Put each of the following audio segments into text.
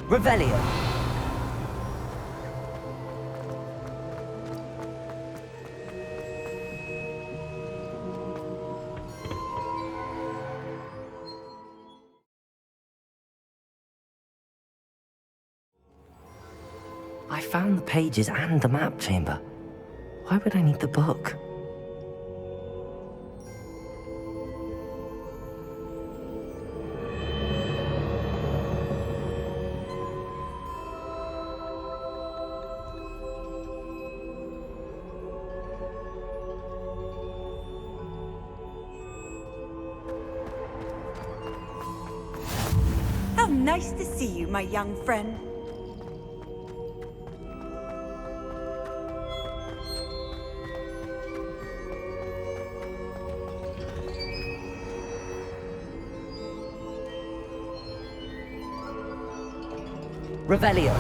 Revelio. I found the pages and the map chamber. Why would I need the book? How nice to see you, my young friend. Revelio.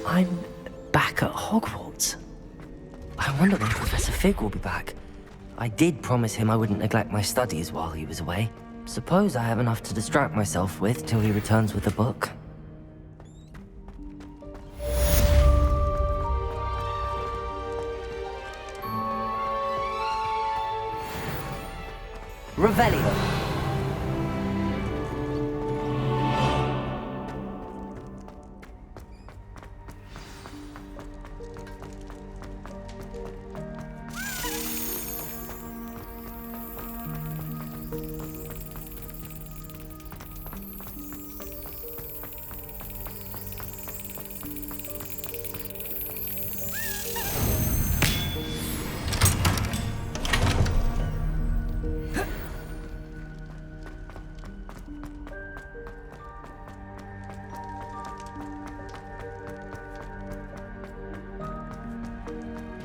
I'm back at Hogwarts. I wonder when Professor Fig will be back. I did promise him I wouldn't neglect my studies while he was away. Suppose I have enough to distract myself with till he returns with the book. Revelio.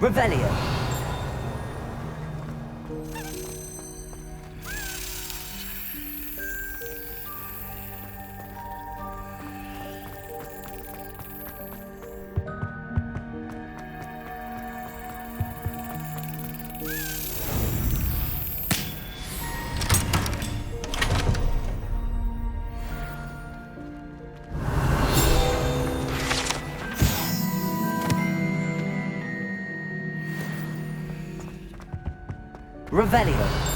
Revelio. Revelio.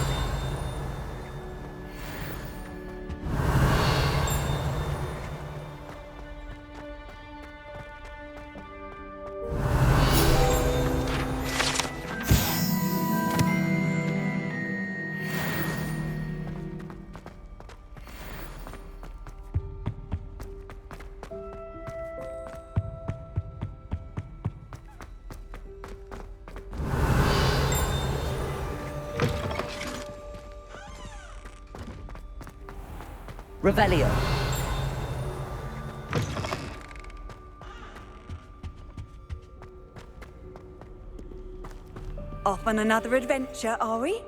Revelio. Off on another adventure, are we?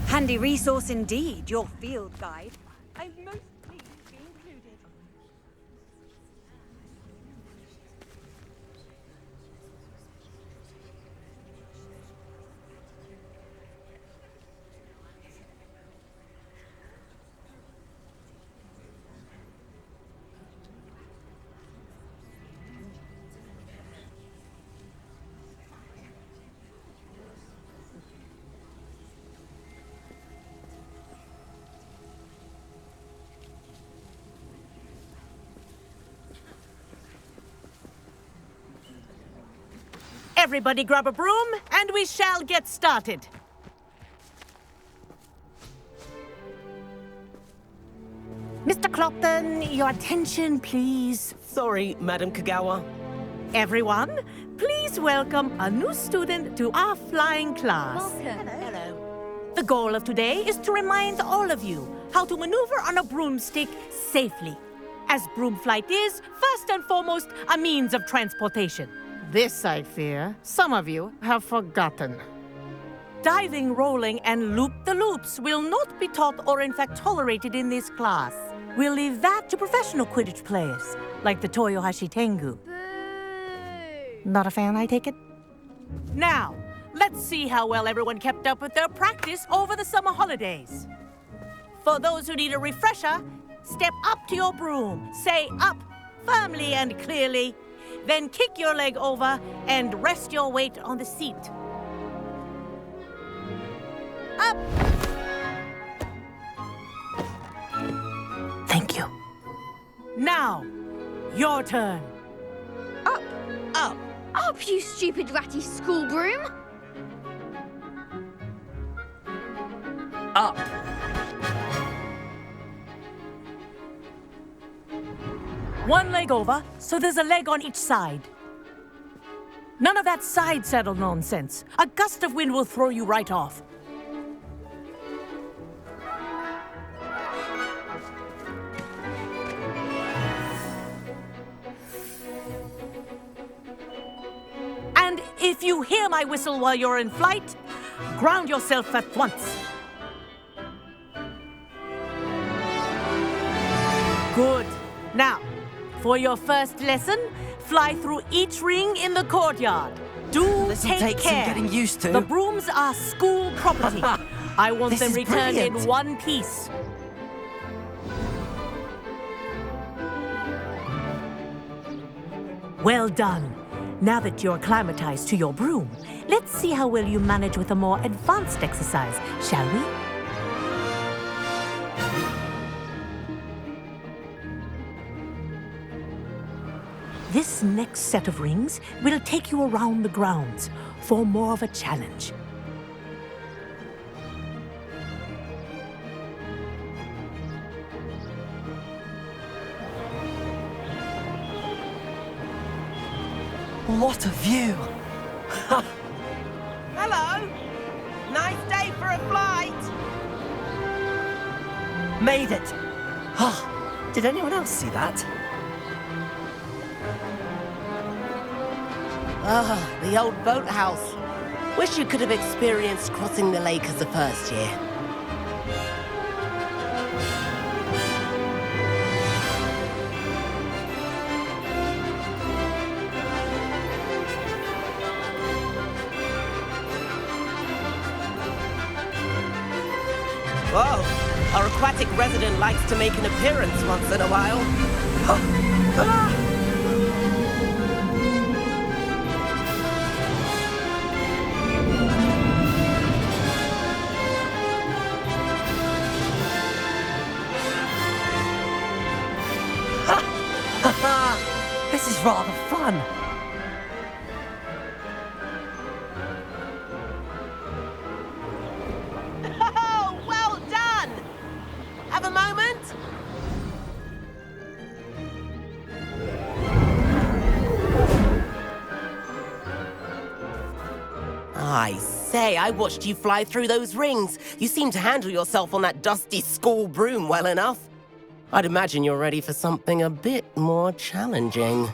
Handy resource indeed, your field guide. I'm most pleased to be included. Everybody grab a broom, and we shall get started. Mr. Clopton, your attention, please. Sorry, Madam Kagawa. Everyone, please welcome a new student to our flying class. Welcome. Hello. The goal of today is to remind all of you how to maneuver on a broomstick safely, as broom flight is, first and foremost, a means of transportation. This, I fear, some of you have forgotten. Diving, rolling, and loop-the-loops will not be taught or in fact tolerated in this class. We'll leave that to professional Quidditch players, like the Toyohashi Tengu. Boo! Not a fan, I take it? Now, let's see how well everyone kept up with their practice over the summer holidays. For those who need a refresher, step up to your broom, say up firmly and clearly, then kick your leg over and rest your weight on the seat. Up! Thank you. Now, your turn. Up! Up! Up, you stupid ratty school broom! Up. One leg over, so there's a leg on each side. None of that side saddle nonsense. A gust of wind will throw you right off. And if you hear my whistle while you're in flight, ground yourself at once. Good. Now, for your first lesson, fly through each ring in the courtyard. Do This'll take take some care. getting used to. The brooms are school property. I want This them is returned in brilliant. one piece. Well done. Now that you're acclimatized to your broom, let's see how well you manage with a more advanced exercise, shall we? This next set of rings will take you around the grounds for more of a challenge. What a view! Hello! Nice day for a flight! Made it! Oh, did anyone else see that? Ah, the old boathouse. Wish you could have experienced crossing the lake as a first year. Whoa, our aquatic resident likes to make an appearance once in a while. This is rather fun. Oh, well done! Have a moment? I say, I watched you fly through those rings. You seem to handle yourself on that dusty school broom well enough. I'd imagine you're ready for something a bit more challenging.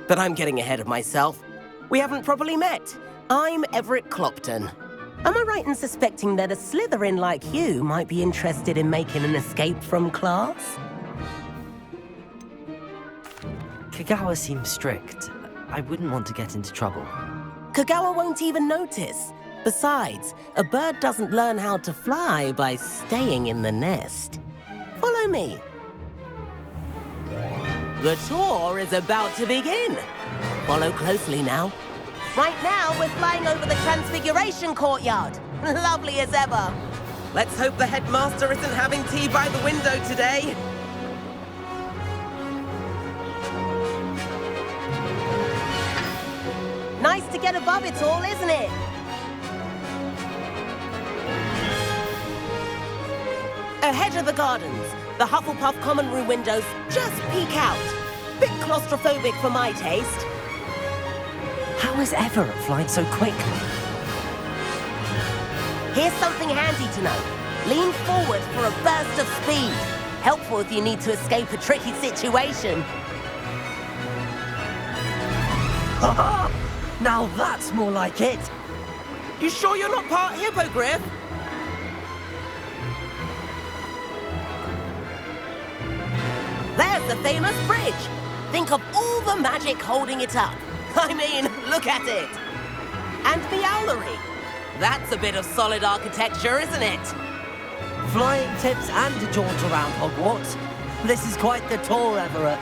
But I'm getting ahead of myself. We haven't properly met. I'm Everett Clopton. Am I right in suspecting that a Slytherin like you might be interested in making an escape from class? Kagawa seems strict. I wouldn't want to get into trouble. Kagawa won't even notice. Besides, a bird doesn't learn how to fly by staying in the nest. Follow me. The tour is about to begin. Follow closely now. Right now, we're flying over the Transfiguration Courtyard. Lovely as ever. Let's hope the headmaster isn't having tea by the window today. Nice to get above it all, isn't it? Ahead of the gardens, the Hufflepuff common room windows just peek out. Bit claustrophobic for my taste. How is Everett flying so quickly? Here's something handy to know. Lean forward for a burst of speed. Helpful if you need to escape a tricky situation. Now that's more like it. You sure you're not part hippogriff? There's the famous bridge. Think of all the magic holding it up. I mean, look at it. And the owlery. That's a bit of solid architecture, isn't it? Flying tips and a jaunt around Hogwarts. This is quite the tour, Everett.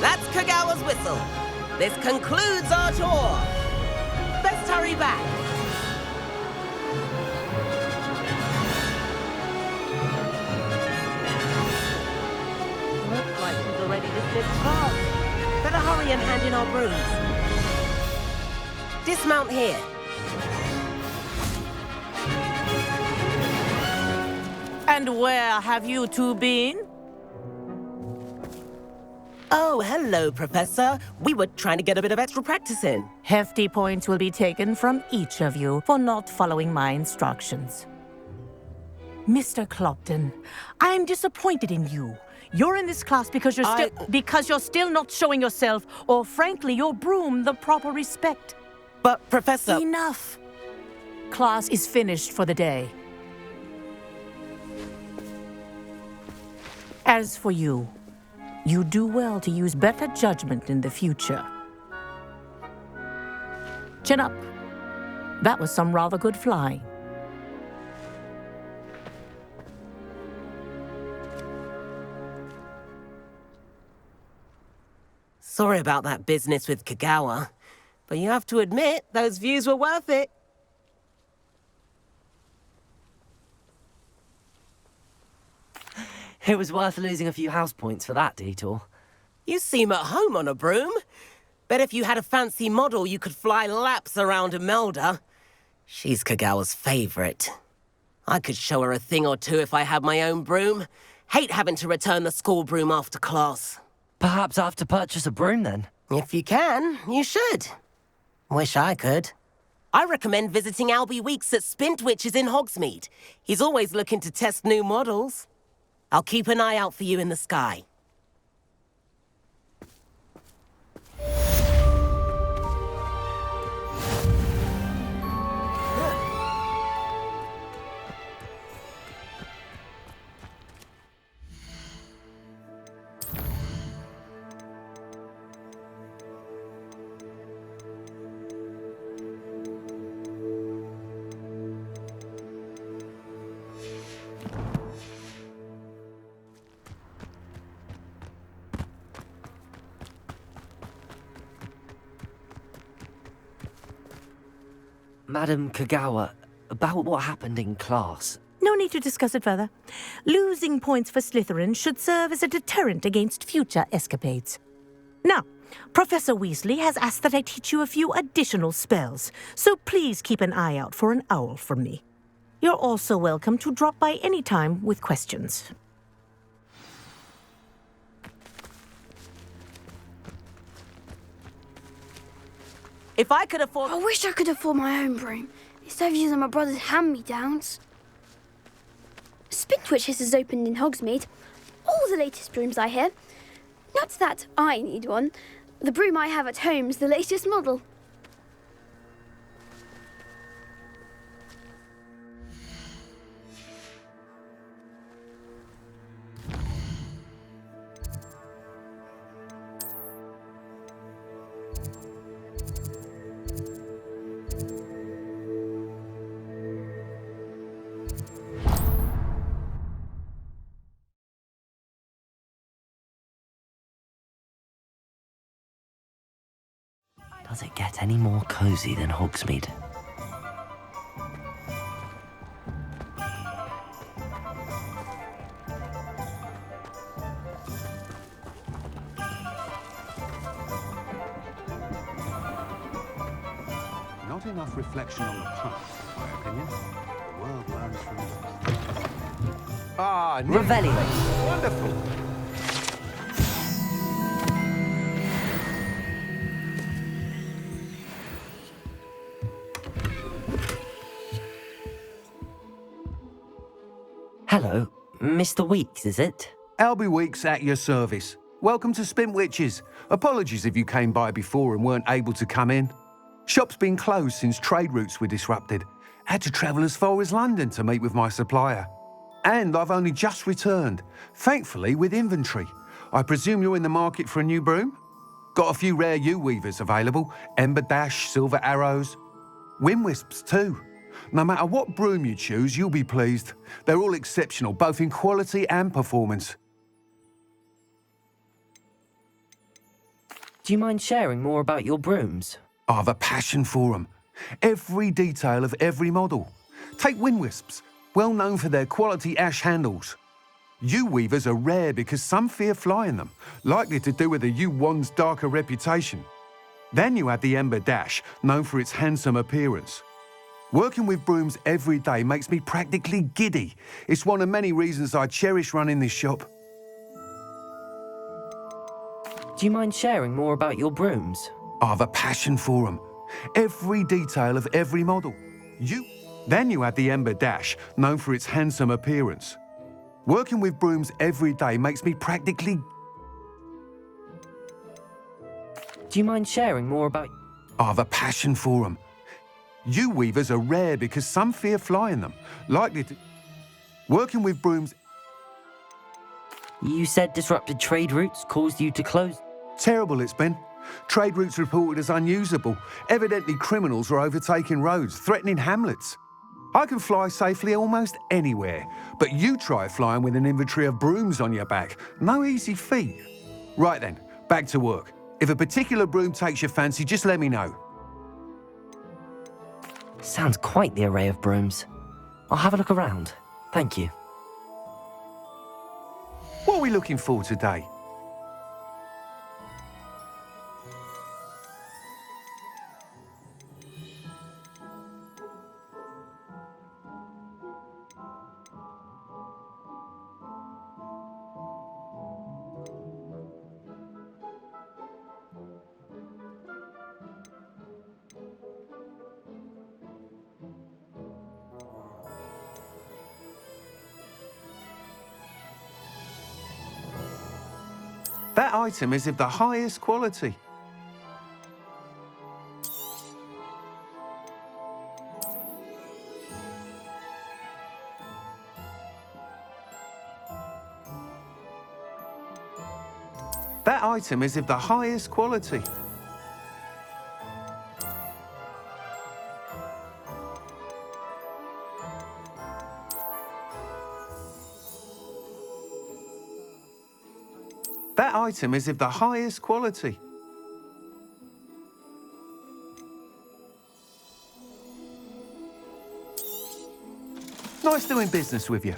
That's Kagawa's whistle. This concludes our tour. Let's hurry back. Looks like she's already dismissed class. Better hurry and hand in our brooms. Dismount here. And where have you two been? Oh, hello, Professor. We were trying to get a bit of extra practice in. Hefty points will be taken from each of you for not following my instructions. Mr. Clopton, I'm disappointed in you. You're in this class because you're still not showing yourself, or frankly, your broom the proper respect. But, Professor... Enough. Class is finished for the day. As for you, you do well to use better judgment in the future. Chin up. That was some rather good flying. Sorry about that business with Kagawa, but you have to admit, those views were worth it. It was worth losing a few house points for that detour. You seem at home on a broom. Bet if you had a fancy model, you could fly laps around Imelda. She's Kagawa's favorite. I could show her a thing or two if I had my own broom. Hate having to return the school broom after class. Perhaps I have to purchase a broom then. If you can, you should. Wish I could. I recommend visiting Albie Weeks at Spintwitches in Hogsmeade. He's always looking to test new models. I'll keep an eye out for you in the sky. Madam Kagawa, about what happened in class. No need to discuss it further. Losing points for Slytherin should serve as a deterrent against future escapades. Now, Professor Weasley has asked that I teach you a few additional spells, so please keep an eye out for an owl from me. You're also welcome to drop by any time with questions. If I could afford... I wish I could afford my own broom, instead of using my brother's hand-me-downs. QUIDDITCH has opened in Hogsmeade. All the latest brooms, I hear. Not that I need one. The broom I have at home's the latest model. Does it get any more cozy than Hogsmeade? Not enough reflection on the past, in my opinion. The world learns from the... Ah, Revelio. wonderful. Hello, Mr. Weeks, is it? Albie Weeks at your service. Welcome to Spintwitches. Apologies if you came by before and weren't able to come in. Shop's been closed since trade routes were disrupted. Had to travel as far as London to meet with my supplier. And I've only just returned, thankfully with inventory. I presume you're in the market for a new broom? Got a few rare U-weavers available, Ember Dash, Silver Arrows, Wind Wisps too. No matter what broom you choose, you'll be pleased. They're all exceptional, both in quality and performance. Do you mind sharing more about your brooms? I have a passion for them. Every detail of every model. Take Wind Wisps, well known for their quality ash handles. U-weavers are rare because some fear flying them, likely to do with the U-wand's darker reputation. Then you add the Ember Dash, known for its handsome appearance. Working with brooms every day makes me practically giddy. It's one of many reasons I cherish running this shop. Do you mind sharing more about your brooms? I have a passion for them. Every detail of every model. Then you add the Ember Dash, known for its handsome appearance. Working with brooms every day makes me practically... Do you mind sharing more about... I have a passion for them. U-weavers are rare because some fear flying them, likely to... Working with brooms... You said disrupted trade routes caused you to close... Terrible it's been. Trade routes reported as unusable. Evidently criminals are overtaking roads, threatening hamlets. I can fly safely almost anywhere, but you try flying with an inventory of brooms on your back. No easy feat. Right then, back to work. If a particular broom takes your fancy, just let me know. Sounds quite the array of brooms. I'll have a look around. Thank you. What are we looking for today? That item is of the highest quality. That item is of the highest quality. That item is of the highest quality. Nice doing business with you.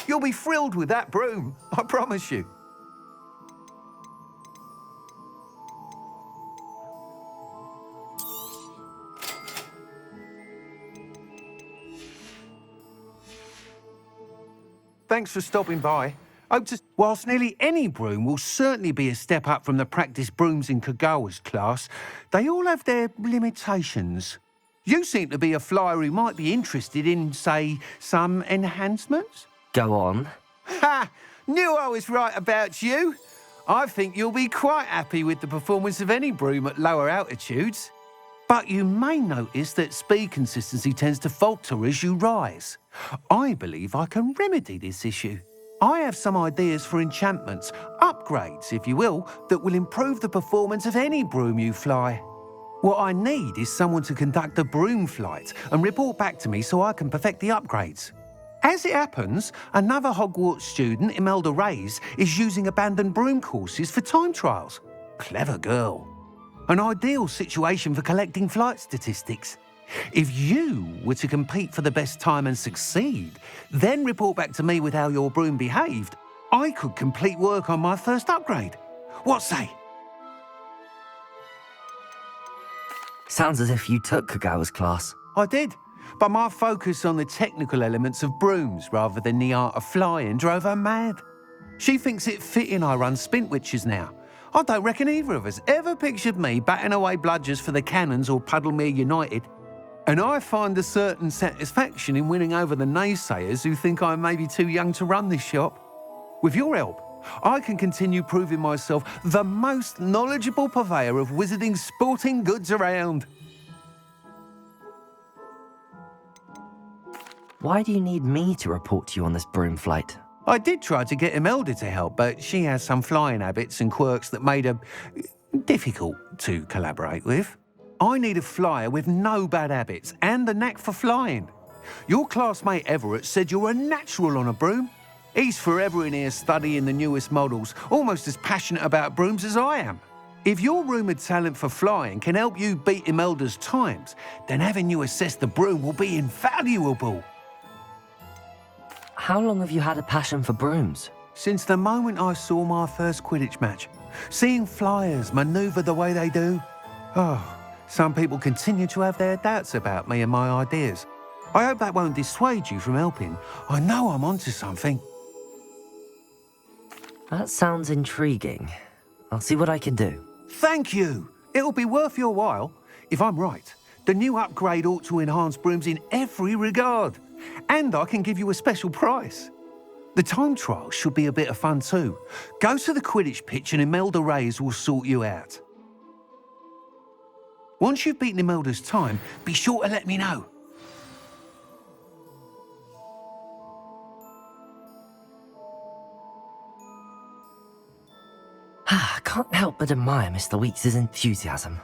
You'll be thrilled with that broom, I promise you. Thanks for stopping by. Whilst nearly any broom will certainly be a step up from the practice brooms in Kagawa's class, they all have their limitations. You seem to be a flyer who might be interested in, say, some enhancements? Go on. Ha! Knew I was right about you. I think you'll be quite happy with the performance of any broom at lower altitudes. But you may notice that speed consistency tends to falter as you rise. I believe I can remedy this issue. I have some ideas for enchantments, upgrades, if you will, that will improve the performance of any broom you fly. What I need is someone to conduct a broom flight and report back to me so I can perfect the upgrades. As it happens, another Hogwarts student, Imelda Reyes, is using abandoned broom courses for time trials. Clever girl. An ideal situation for collecting flight statistics. If you were to compete for the best time and succeed, then report back to me with how your broom behaved, I could complete work on my first upgrade. What say? Sounds as if you took Kagawa's class. I did, but my focus on the technical elements of brooms rather than the art of flying drove her mad. She thinks it fitting I run Spintwitches now. I don't reckon either of us ever pictured me batting away bludgers for the Cannons or Puddlemere United. And I find a certain satisfaction in winning over the naysayers who think I may be too young to run this shop. With your help, I can continue proving myself the most knowledgeable purveyor of wizarding sporting goods around. Why do you need me to report to you on this broom flight? I did try to get Imelda to help, but she has some flying habits and quirks that made her difficult to collaborate with. I need a flyer with no bad habits and the knack for flying. Your classmate Everett said you're a natural on a broom. He's forever in here studying the newest models, almost as passionate about brooms as I am. If your rumoured talent for flying can help you beat Imelda's times, then having you assess the broom will be invaluable. How long have you had a passion for brooms? Since the moment I saw my first Quidditch match, seeing flyers manoeuvre the way they do. Oh, some people continue to have their doubts about me and my ideas. I hope that won't dissuade you from helping. I know I'm onto something. That sounds intriguing. I'll see what I can do. Thank you. It'll be worth your while. If I'm right, the new upgrade ought to enhance brooms in every regard. And I can give you a special price. The time trial should be a bit of fun too. Go to the Quidditch pitch and Imelda Reyes will sort you out. Once you've beaten Imelda's time, be sure to let me know. I can't help but admire Mr. Weekes' enthusiasm.